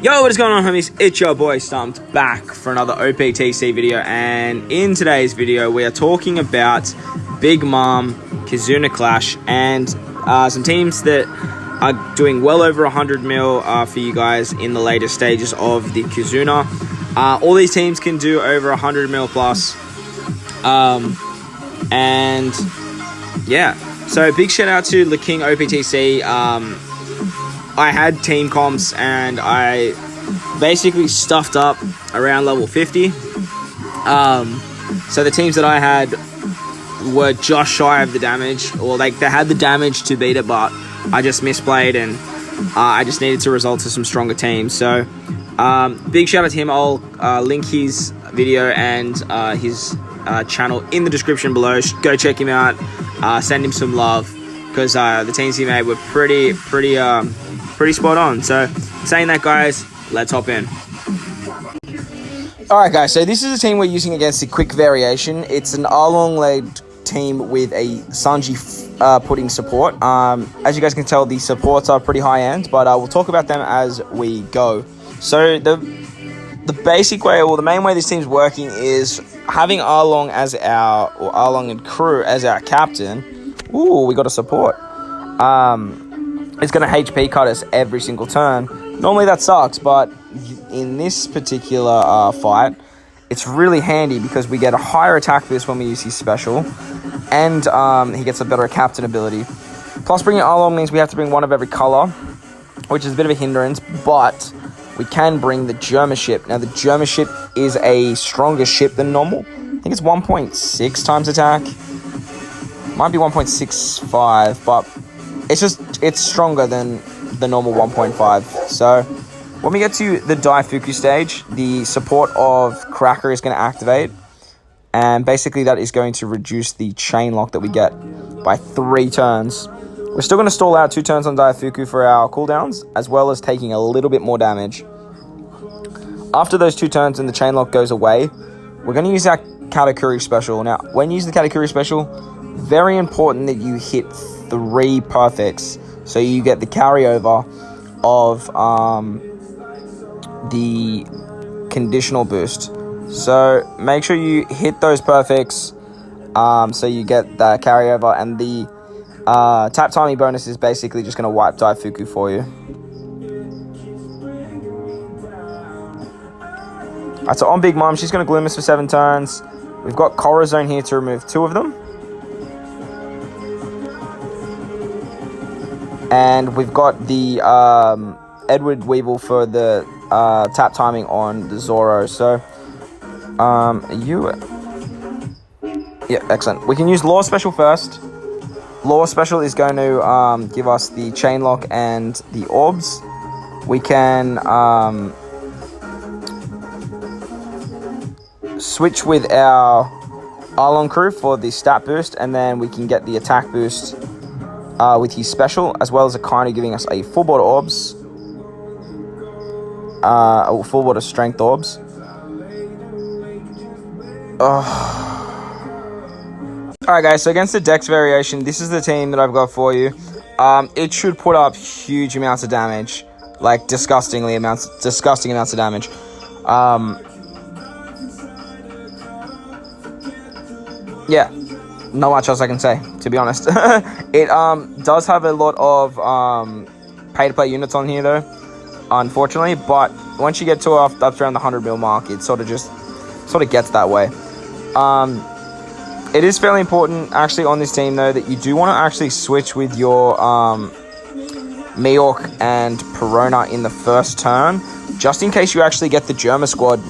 Yo, what is going on, homies? It's your boy Stumped back for another OPTC video, and in today's video we are talking about Big Mom Kizuna Clash and some teams that are doing well over 100 mil for you guys in the later stages of the Kizuna. All these teams can do over 100 mil plus, and yeah, so big shout out to the King OPTC. I had team comps and I basically stuffed up around level 50. So the teams that I had were just shy of the damage, or like they had the damage to beat it, but I just misplayed and I just needed to result to some stronger teams. So big shout out to him. I'll link his video and his channel in the description below. Go check him out. Send him some love, because the teams he made were pretty spot on. So saying that, guys, let's hop in. Alright guys, so this is a team we're using against the quick variation. It's an arlong led team with a sanji-pudding support. As you guys can tell, the supports are pretty high end, but we'll talk about them as we go. So the basic way, or the main way this team's working, is having arlong as our, or arlong and crew as our captain. Ooh, we got a support. It's going to HP cut us every single turn. Normally that sucks, but in this particular fight, it's really handy because we get a higher attack boost when we use his special, and he gets a better captain ability. Plus, bringing arlong means we have to bring one of every color, which is a bit of a hindrance, but we can bring the German ship. Now, the German ship is a stronger ship than normal. I think it's 1.6 times attack. Might be 1.65, but it's stronger than the normal 1.5. So when we get to the Daifuku stage, the support of Cracker is going to activate, and basically that is going to reduce the chain lock that we get by 3 turns. We're still going to stall out 2 turns on Daifuku for our cooldowns, as well as taking a little bit more damage. After those 2 turns and the chain lock goes away, we're going to use our Katakuri special. Now, when you use the Katakuri special, very important that you hit 3 perfects, so you get the carryover of the conditional boost. So make sure you hit those perfects, so you get the carryover, and the tap timing bonus is basically just going to wipe Daifuku for you. Alright, so on Big Mom, she's going to Gloom us for 7 turns. We've got Corazon here to remove 2 of them. And we've got the Edward Weevil for the tap timing on the Zoro. So, yeah, excellent. We can use Law Special first. Law Special is going to give us the Chain Lock and the Orbs. We can switch with our Arlong crew for the stat boost, and then we can get the attack boost with his special, as well as a kind of giving us a full board of orbs, or full board of strength orbs. Alright guys, so against the Dex variation, this is the team that I've got for you. It should put up huge amounts of damage, like disgusting amounts of damage. Yeah, not much else I can say, to be honest. It does have a lot of pay-to-play units on here, though, unfortunately. But once you get to up around the 100 mil mark, it sort of gets that way. It is fairly important, actually, on this team, though, that you do want to actually switch with your Miork and Perona in the first turn, just in case you actually get the Germa squad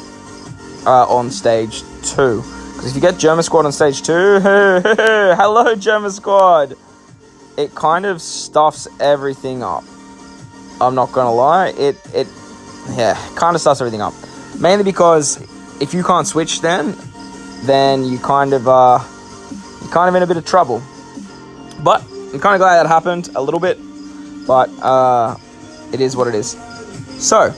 on stage 2. Because if you get Germa squad on stage 2, hello Germa squad, it kind of stuffs everything up. I'm not gonna lie, it kind of stuffs everything up. Mainly because if you can't switch, then you kind of in a bit of trouble. But I'm kind of glad that happened a little bit, but it is what it is. So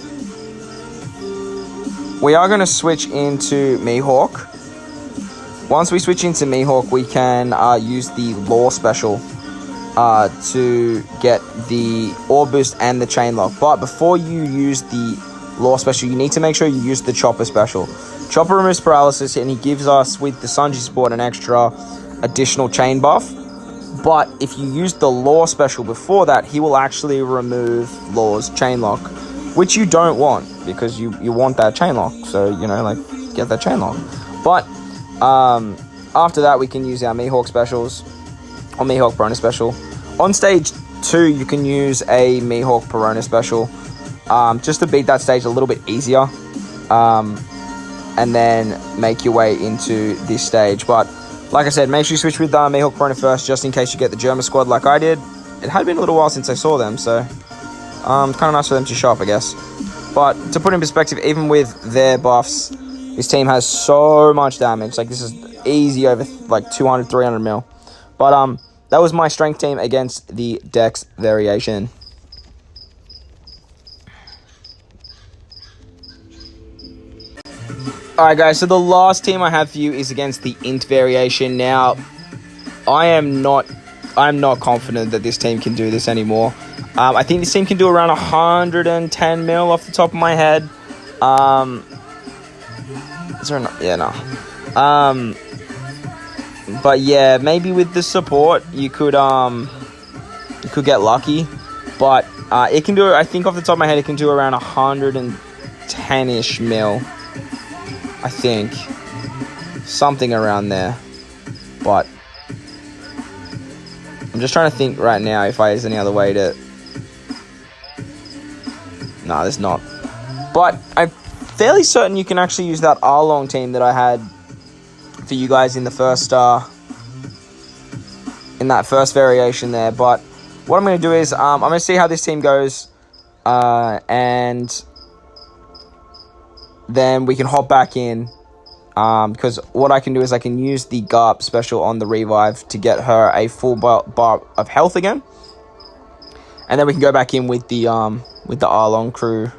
we are going to switch into Mihawk. Once we switch into Mihawk, we can use the Law Special to get the Orb Boost and the Chain Lock. But before you use the law special, you need to make sure you use the chopper special. Chopper removes paralysis, and he gives us, with the Sanji support, an extra additional chain buff. But if you use the law special before that, he will actually remove law's chain lock, which you don't want, because you want that chain lock. So, you know, like, get that chain lock. But after that, we can use our Mihawk specials, or Mihawk Perona special. On stage 2, you can use a Mihawk Perona special, just to beat that stage a little bit easier, and then make your way into this stage. But like I said, make sure you switch with Mihawk Perona first, just in case you get the German squad like I did. It had been a little while since I saw them, so kind of nice for them to show up, I guess. But to put in perspective, even with their buffs, this team has so much damage. Like, this is easy over like 200, 300 mil. But that was my strength team against the Dex variation. Alright guys, so the last team I have for you is against the Int variation. Now, I'm not confident that this team can do this anymore. I think this team can do around 110 mil off the top of my head. Is there no? Yeah, no. But yeah, maybe with the support, you could get lucky. But it can do, I think off the top of my head, it can do around 110-ish mil. I think. Something around there. But I'm just trying to think right now if there's any other way to... No, there's not. But I'm fairly certain you can actually use that Arlong team that I had for you guys in the first... in that first variation there. But what I'm going to do is I'm going to see how this team goes. And then we can hop back in. Because what I can do is I can use the Garp special on the revive to get her a full bar of health again. And then we can go back in with the Arlong crew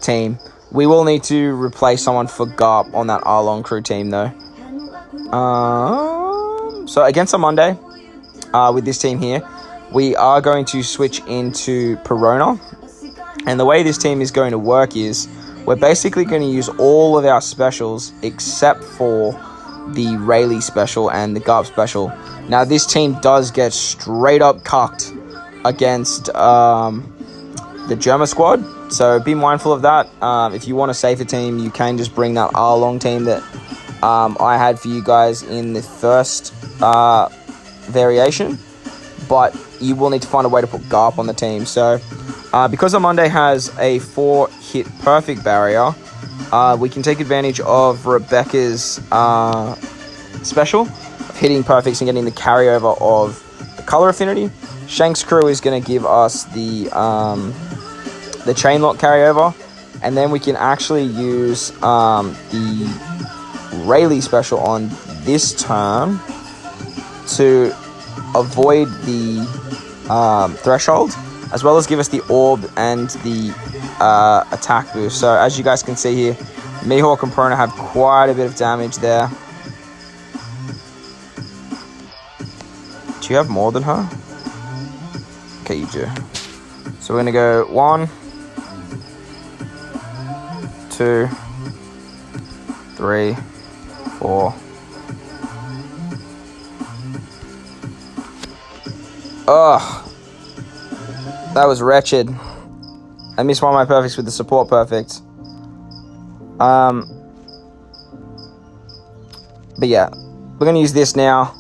team. We will need to replace someone for Garp on that Arlong crew team though. So against a Monday, with this team here, we are going to switch into Perona. And the way this team is going to work is we're basically going to use all of our specials except for the Rayleigh special and the Garp special. Now, this team does get straight up cucked against the Germa squad, so be mindful of that. If you want a safer team, you can just bring that Arlong team that I had for you guys in the first variation, but you will need to find a way to put Garp on the team. So because Monday has a 4-hit perfect barrier, we can take advantage of Rebecca's special of hitting perfects and getting the carryover of the color affinity. Shank's crew is going to give us the chain lock carryover, and then we can actually use the Rayleigh special on this turn to avoid the threshold, as well as give us the orb and the attack boost. So as you guys can see here, Mihawk and Perona have quite a bit of damage there. Do you have more than her? Okay, you do. So we're gonna go 1, 2, 3, 4. Ugh. That was wretched. I missed one of my perfects with the support perfect. But yeah, we're going to use this now.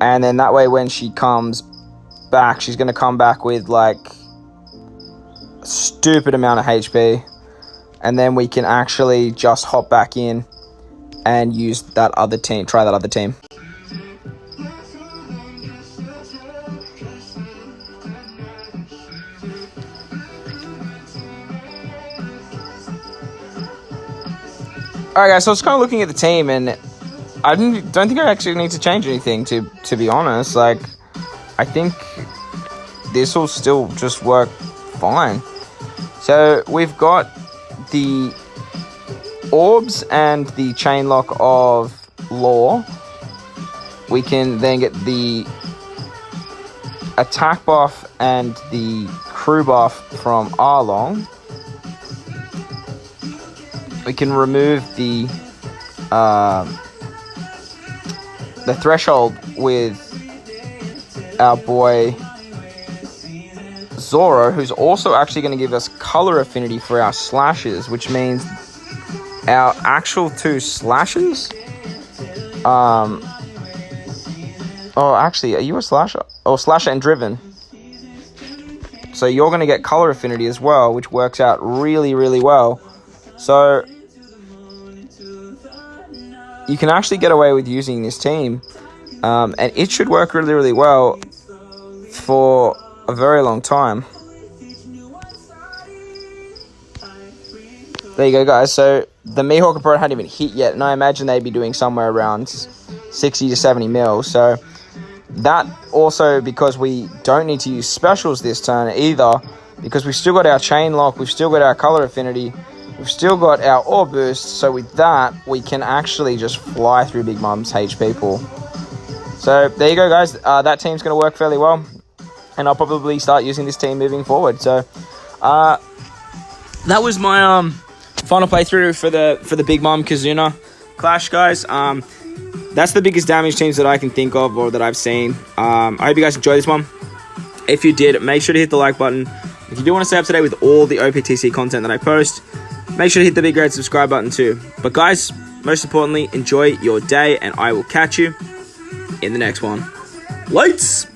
And then that way when she comes back, she's going to come back with like a stupid amount of HP. And then we can actually just hop back in and use that other team, try that other team. Alright guys, so I was kind of looking at the team, and I don't think I actually need to change anything, to be honest. Like, I think this will still just work fine. So we've got the orbs and the chain lock of Law. We can then get the attack buff and the crew buff from Arlong. we can remove the threshold with our boy Zoro, who's also actually going to give us color affinity for our slashes, which means our actual 2 slashes. Oh, actually, are you a slasher? Oh, slasher and driven. So you're going to get color affinity as well, which works out really, really well. So you can actually get away with using this team, and it should work really, really well for a very long time. There you go, guys. So the Mihawk Pro hadn't even hit yet, and I imagine they'd be doing somewhere around 60 to 70 mil. So that also because we don't need to use specials this turn either, because we've still got our chain lock, we've still got our color affinity, we've still got our ore boost. So with that, we can actually just fly through Big Mom's HP pool. So there you go, guys. That team's going to work fairly well, and I'll probably start using this team moving forward. So that was my final playthrough for the Big Mom Kizuna Clash, guys. That's the biggest damage teams that I can think of or that I've seen. I hope you guys enjoyed this one. If you did, make sure to hit the like button. If you do want to stay up to date with all the OPTC content that I post, make sure to hit the big red subscribe button too. But guys, most importantly, enjoy your day, and I will catch you in the next one. Lights!